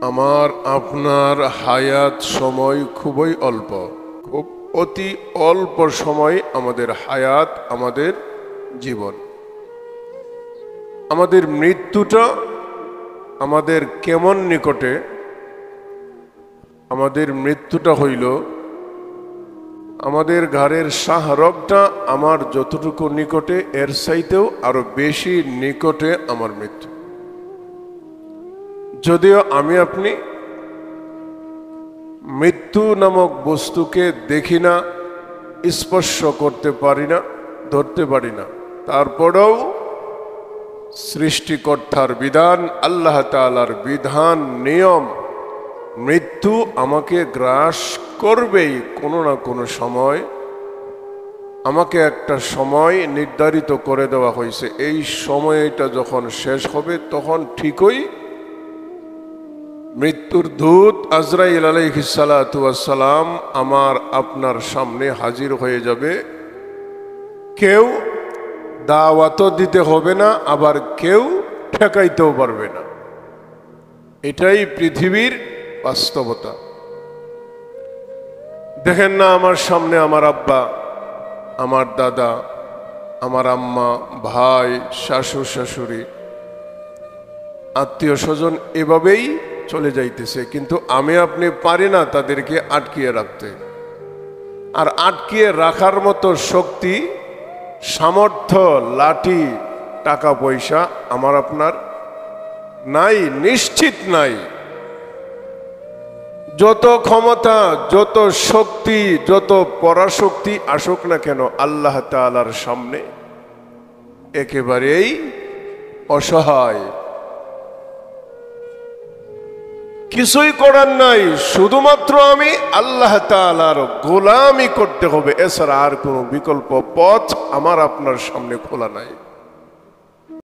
আমার আপনার হায়াত সময় খুবই অল্প, খুব অতি অল্প সময় আমাদের হায়াত, আমাদের জীবন। আমাদের মৃত্যুটা আমাদের কেমন নিকটে? আমাদের মৃত্যুটা হইল আমাদের ঘরের শাহরগটা আমার যতটুকু নিকটে, এর চাইতেও আরো বেশি নিকটে আমার মৃত্যু। যদিও আমি আপনি মৃত্যু নামক বস্তুকে দেখি না, স্পর্শ করতে পারি না, ধরতে পারি না, তারপরেও সৃষ্টিকর্তার বিধান, আল্লাহ তাআলার বিধান, নিয়ম, মৃত্যু আমাকে গ্রাস করবেই কোনো না কোনো সময়। আমাকে একটা সময় নির্ধারিত করে দেওয়া হয়েছে, এই সময়টা যখন শেষ হবে তখন ঠিকই মৃত্যুর দূত আজরাইল আলাইহিস সালাতু ওয়াস সালাম আমার আপনার সামনে হাজির হয়ে যাবে। কেউ দাওয়াতও দিতে হবে না, আবার কেউ ঠেকাইতেও পারবে না। এটাই পৃথিবীর বাস্তবতা। দেখেন না, আমার সামনে আমার আব্বা, আমার দাদা, আমার আম্মা, ভাই, শাশুড় শাশুড়ি, আত্মীয় স্বজন এভাবেই চলে যাইতেছে, কিন্তু আমি আপনি পারি না তাদেরকে আটকিয়ে রাখতে। আর আটকিয়ে রাখার মতো শক্তি, সামর্থ্য, লাঠি, টাকা পয়সা আমার আপনার নাই, নিশ্চিত নাই। যত ক্ষমতা, যত শক্তি, যত পরাশক্তি আসুক না কেন, আল্লাহ তাআলার সামনে একেবারেই অসহায়। কিছুই করার নাই, শুধুমাত্র আমি আল্লাহ তাআলার গোলামি করতে হবে, এছাড়া আর কোনো বিকল্প পথ আমার আপনার সামনে খোলা নাই।